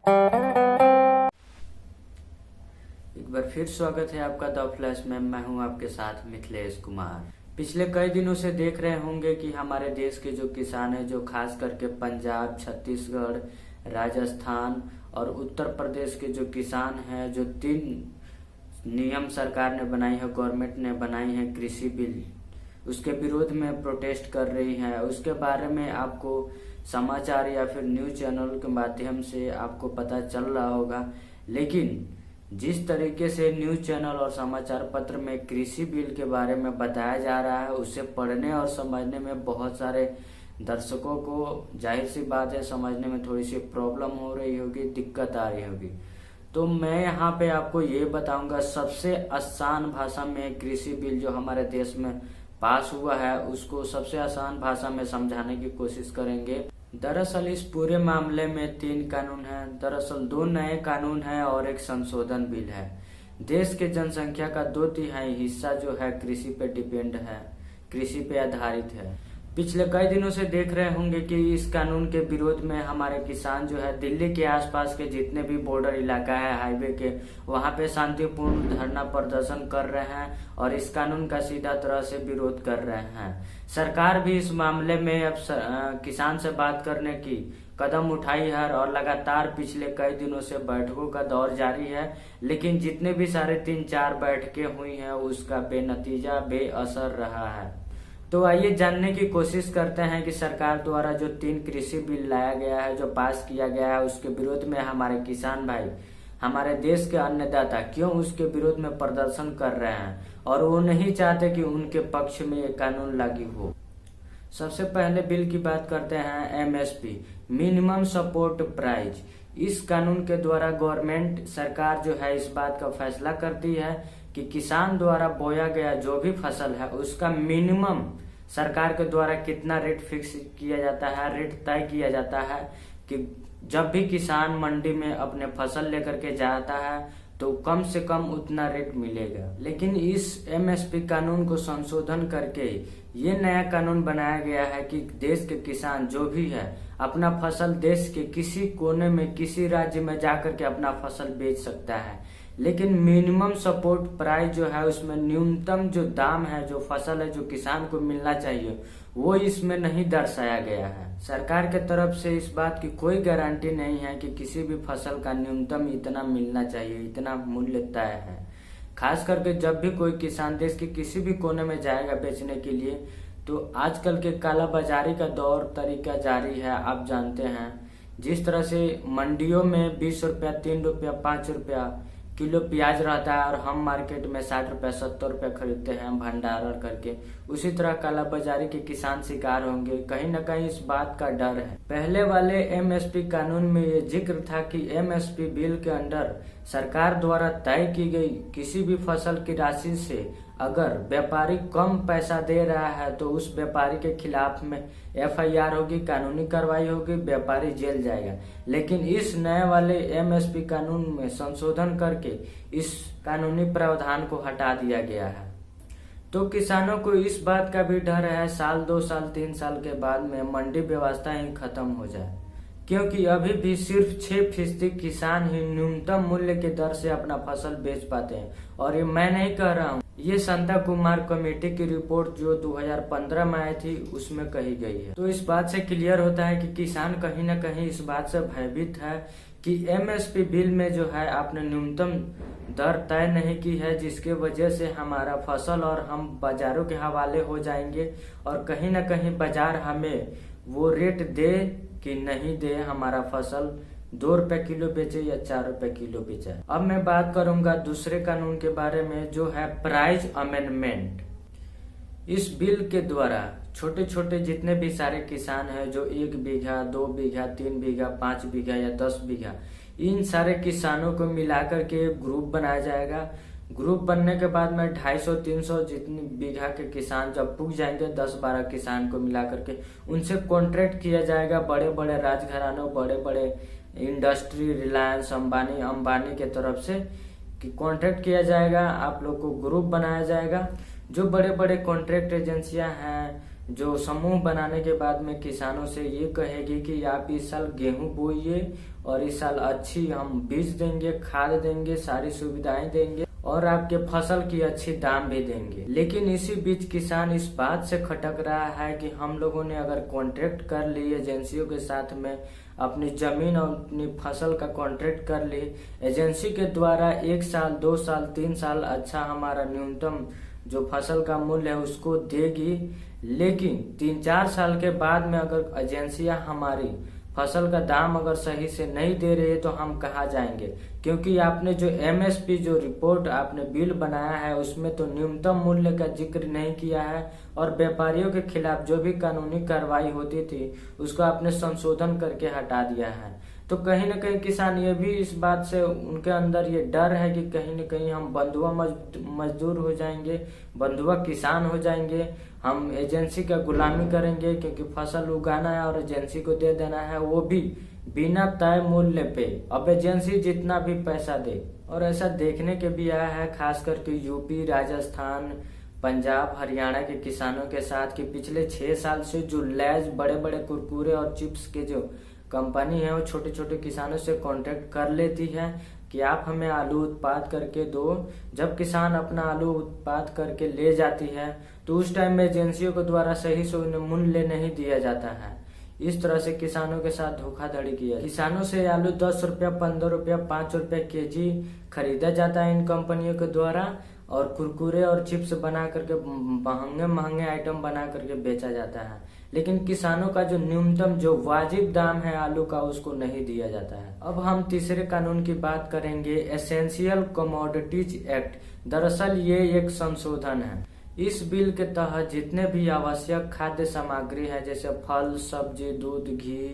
एक बार फिर स्वागत है आपका द फ्लैश में। मैं हूं आपके साथ मिथिलेश कुमार। पिछले कई दिनों से देख रहे होंगे कि हमारे देश के जो किसान हैं, जो खास करके पंजाब, छत्तीसगढ़, राजस्थान और उत्तर प्रदेश के जो किसान हैं, जो 3 नियम सरकार ने बनाई है, गवर्नमेंट ने बनाई है कृषि बिल, उसके विरोध में प्रोटेस्ट कर रही है। उसके बारे में आपको समाचार या फिर न्यूज चैनल के माध्यम से आपको पता चल रहा होगा। लेकिन जिस तरीके से न्यूज चैनल और समाचार पत्र में कृषि बिल के बारे में बताया जा रहा है, उसे पढ़ने और समझने में बहुत सारे दर्शकों को जाहिर सी बात है समझने में थोड़ी सी प्रॉब्लम हो रही होगी, दिक्कत आ रही होगी। तो मैं यहाँ पे आपको ये बताऊंगा सबसे आसान भाषा में कृषि बिल जो हमारे देश में पास हुआ है उसको सबसे आसान भाषा में समझाने की कोशिश करेंगे। दरअसल इस पूरे मामले में 3 कानून हैं। दरअसल 2 नए कानून हैं और एक संशोधन बिल है। देश के जनसंख्या का 2/3 हिस्सा जो है कृषि पे डिपेंड है, कृषि पे आधारित है। पिछले कई दिनों से देख रहे होंगे कि इस कानून के विरोध में हमारे किसान जो है दिल्ली के आसपास के जितने भी बॉर्डर इलाका है हाईवे के, वहां पे शांतिपूर्ण धरना प्रदर्शन कर रहे हैं और इस कानून का सीधा तरह से विरोध कर रहे हैं। सरकार भी इस मामले में अब किसान से बात करने की कदम उठाई है और लगातार पिछले कई दिनों से बैठकों का दौर जारी है। लेकिन जितने भी सारे 3-4 बैठकें हुई हैं उसका बेनतीजा, बेअसर रहा है। तो आइए जानने की कोशिश करते हैं कि सरकार द्वारा जो 3 कृषि बिल लाया गया है, जो पास किया गया है, उसके विरोध में हमारे किसान भाई, हमारे देश के अन्नदाता क्यों उसके विरोध में प्रदर्शन कर रहे हैं और वो नहीं चाहते कि उनके पक्ष में ये कानून लागू हो। सबसे पहले बिल की बात करते हैं MSP, मिनिमम सपोर्ट प्राइस। इस कानून के द्वारा गवर्नमेंट सरकार जो है इस बात का फैसला करती है कि किसान द्वारा बोया गया जो भी फसल है उसका मिनिमम सरकार के द्वारा कितना रेट फिक्स किया जाता है, रेट तय किया जाता है कि जब भी किसान मंडी में अपने फसल लेकर के जाता है तो कम से कम उतना रेट मिलेगा। लेकिन इस MSP कानून को संशोधन करके ये नया कानून बनाया गया है कि देश के किसान जो भी है अपना फसल देश के किसी कोने में, किसी राज्य में जाकर के अपना फसल बेच सकता है। लेकिन मिनिमम सपोर्ट प्राइस जो है उसमें न्यूनतम जो दाम है, जो फसल है, जो किसान को मिलना चाहिए, वो इसमें नहीं दर्शाया गया है। सरकार के तरफ से इस बात की कोई गारंटी नहीं है कि किसी भी फसल का न्यूनतम इतना मिलना चाहिए, इतना मूल्य तय है। खास करके जब भी कोई किसान देश के किसी भी कोने में जाएगा बेचने के लिए, तो आजकल के कालाबाजारी का दौर तरीका जारी है। आप जानते हैं जिस तरह से मंडियों में 20 रुपया, 3 रुपया, 5 रुपया किलो प्याज रहता है और हम मार्केट में 60 रुपया, 70 रुपया खरीदते हैं भंडारण करके, उसी तरह कालाबाजारी के किसान शिकार होंगे। कहीं न कहीं इस बात का डर है। पहले वाले MSP कानून में ये जिक्र था कि MSP बिल के अंडर सरकार द्वारा तय की गई किसी भी फसल की राशि से अगर व्यापारी कम पैसा दे रहा है तो उस व्यापारी के खिलाफ में FIR होगी, कानूनी कार्रवाई होगी, व्यापारी जेल जाएगा। लेकिन इस नए वाले MSP कानून में संशोधन करके इस कानूनी प्रावधान को हटा दिया गया है। तो किसानों को इस बात का भी डर है साल, 2 साल, 3 साल के बाद में मंडी व्यवस्था ही खत्म हो जाए, क्योंकि अभी भी सिर्फ 6% किसान ही न्यूनतम मूल्य के दर से अपना फसल बेच पाते हैं। और ये मैं नहीं कह रहा हूँ, ये संता कुमार कमेटी की रिपोर्ट जो 2015 में आई थी उसमें कही गई है। तो इस बात से क्लियर होता है कि किसान कहीं ना कहीं इस बात से भयभीत है कि MSP बिल में जो है आपने न्यूनतम दर तय नहीं की है, जिसके वजह से हमारा फसल और हम बाजारों के हवाले हो जाएंगे और कहीं ना कहीं बाजार हमें वो रेट दे कि नहीं दे, हमारा फसल 2 रुपए किलो बेचे या 4 रुपए किलो बेचे। अब मैं बात करूंगा दूसरे कानून के बारे में जो है प्राइस अमेंडमेंट। इस बिल के द्वारा छोटे छोटे जितने भी सारे किसान हैं जो 1 बीघा, 2 बीघा, 3 बीघा, 5 बीघा या 10 बीघा, इन सारे किसानों को मिलाकर के ग्रुप बनाया जाएगा। ग्रुप बनने के बाद में 250-300 जितनी बीघा के किसान जब पुग जाएंगे, 10-12 किसान को मिला करके उनसे कॉन्ट्रैक्ट किया जाएगा। बड़े बड़े राजघरानों, बड़े बड़े इंडस्ट्री, रिलायंस, अंबानी के तरफ से कि कॉन्ट्रैक्ट किया जाएगा। आप लोग को ग्रुप बनाया जाएगा। जो बड़े बड़े कॉन्ट्रैक्ट एजेंसियां हैं जो समूह बनाने के बाद में किसानों से ये कहेगी कि आप इस साल गेहूं बोइए और इस साल अच्छी हम बीज देंगे, खाद देंगे, सारी सुविधाएं देंगे और आपके फसल की अच्छी दाम भी देंगे। लेकिन इसी बीच किसान इस बात से खटक रहा है कि हम लोगों ने अगर कॉन्ट्रैक्ट कर ली एजेंसियों के साथ में, अपनी जमीन और अपनी फसल का कॉन्ट्रैक्ट कर ली, एजेंसी के द्वारा 1 साल 2 साल 3 साल अच्छा हमारा न्यूनतम जो फसल का मूल्य है उसको देगी। लेकिन 3-4 साल के बाद में अगर एजेंसियां हमारी फसल का दाम अगर सही से नहीं दे रही है तो हम कहाँ जाएंगे, क्योंकि आपने जो एमएसपी जो रिपोर्ट आपने बिल बनाया है उसमें तो न्यूनतम मूल्य का जिक्र नहीं किया है और व्यापारियों के खिलाफ जो भी कानूनी कार्रवाई होती थी उसको आपने संशोधन करके हटा दिया है। तो कहीं न कहीं किसान ये भी इस बात से उनके अंदर ये डर है कि कहीं न कहीं हम बंधुआ मजदूर हो जाएंगे, बंधुआ किसान हो जाएंगे, हम एजेंसी का गुलामी करेंगे, क्योंकि फसल उगाना है और एजेंसी को दे देना है, वो भी बिना तय मूल्य पे। अब एजेंसी जितना भी पैसा दे, और ऐसा देखने के भी आया है खास करके यूपी, राजस्थान, पंजाब, हरियाणा के किसानों के साथ कि पिछले 6 साल से जो लैज बड़े बड़े कुरकुरे और चिप्स के जो कंपनी है वो छोटे छोटे किसानों से कांटेक्ट कर लेती है कि आप हमें आलू उत्पाद करके दो। जब किसान अपना आलू उत्पाद करके ले जाती है तो उस टाइम में एजेंसियों के द्वारा सही से उन्हें मूल्य नहीं दिया जाता है। इस तरह से किसानों के साथ धोखाधड़ी किया। किसानों से आलू 10 रुपया, 15 रुपया, 5 रुपया केजी खरीदा जाता है इन कंपनियों के द्वारा और कुरकुरे और चिप्स बना करके महंगे महंगे आइटम बना करके बेचा जाता है। लेकिन किसानों का जो न्यूनतम जो वाजिब दाम है आलू का उसको नहीं दिया जाता है। अब हम तीसरे कानून की बात करेंगे, एसेंशियल कमोडिटीज एक्ट। दरअसल ये एक संशोधन है। इस बिल के तहत जितने भी आवश्यक खाद्य सामग्री है जैसे फल, सब्जी, दूध, घी,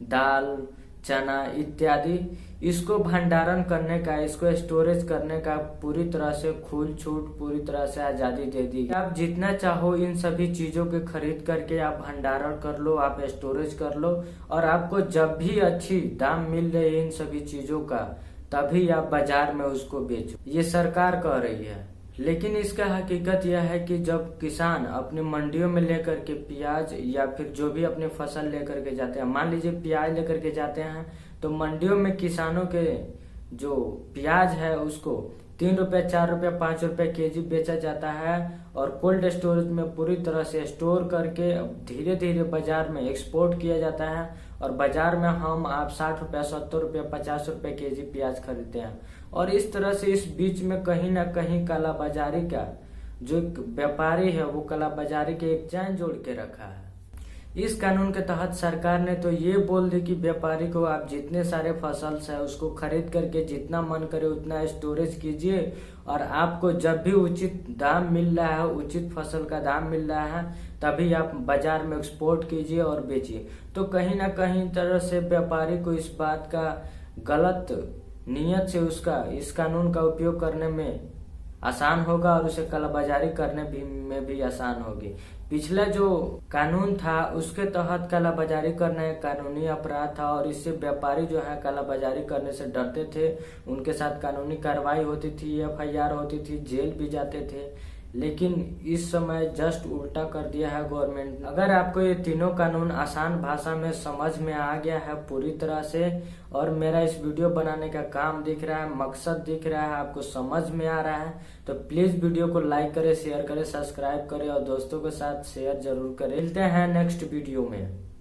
दाल, चना इत्यादि, इसको भंडारण करने का, इसको स्टोरेज करने का पूरी तरह से खुल छूट, पूरी तरह से आजादी दे दी। आप जितना चाहो इन सभी चीजों के खरीद करके आप भंडारण कर लो, आप स्टोरेज कर लो और आपको जब भी अच्छी दाम मिल रही है इन सभी चीजों का तभी आप बाजार में उसको बेचो। ये सरकार कह रही है। लेकिन इसका हकीकत यह है कि जब किसान अपनी मंडियों में लेकर के प्याज या फिर जो भी अपनी फसल लेकर के जाते हैं, मान लीजिए प्याज लेकर के जाते हैं तो मंडियों में किसानों के जो प्याज है उसको 3 रुपया, 4 रुपया, 5 रुपया केजी बेचा जाता है और कोल्ड स्टोरेज में पूरी तरह से स्टोर करके धीरे धीरे बाजार में एक्सपोर्ट किया जाता है और बाजार में हम आप 60 रुपया, 70 रुपया, 50 रुपया केजी प्याज खरीदते हैं। और इस तरह से इस बीच में कहीं ना कहीं कालाबाजारी का जो व्यापारी है वो कालाबाजारी के एक चैन जोड़ के रखा है। इस कानून के तहत सरकार ने तो ये बोल दी कि व्यापारी को आप जितने सारे फसल है उसको खरीद करके जितना मन करे उतना स्टोरेज कीजिए और आपको जब भी उचित दाम मिल रहा है, उचित फसल का दाम मिल रहा है तभी आप बाजार में एक्सपोर्ट कीजिए और बेचिए। तो कहीं ना कहीं तरह से व्यापारी को इस बात का गलत नियत से उसका इस कानून का उपयोग करने में आसान होगा और उसे कालाबाजारी करने में भी आसान होगी। पिछला जो कानून था उसके तहत कालाबाजारी करना एक कानूनी अपराध था और इससे व्यापारी जो है कालाबाजारी करने से डरते थे, उनके साथ कानूनी कार्रवाई होती थी, FIR होती थी, जेल भी जाते थे। लेकिन इस समय जस्ट उल्टा कर दिया है गवर्नमेंट। अगर आपको ये तीनों कानून आसान भाषा में समझ में आ गया है पूरी तरह से और मेरा इस वीडियो बनाने का काम दिख रहा है, मकसद दिख रहा है, आपको समझ में आ रहा है तो प्लीज वीडियो को लाइक करें, शेयर करें, सब्सक्राइब करें और दोस्तों के साथ शेयर जरूर करें। मिलते हैं नेक्स्ट वीडियो में।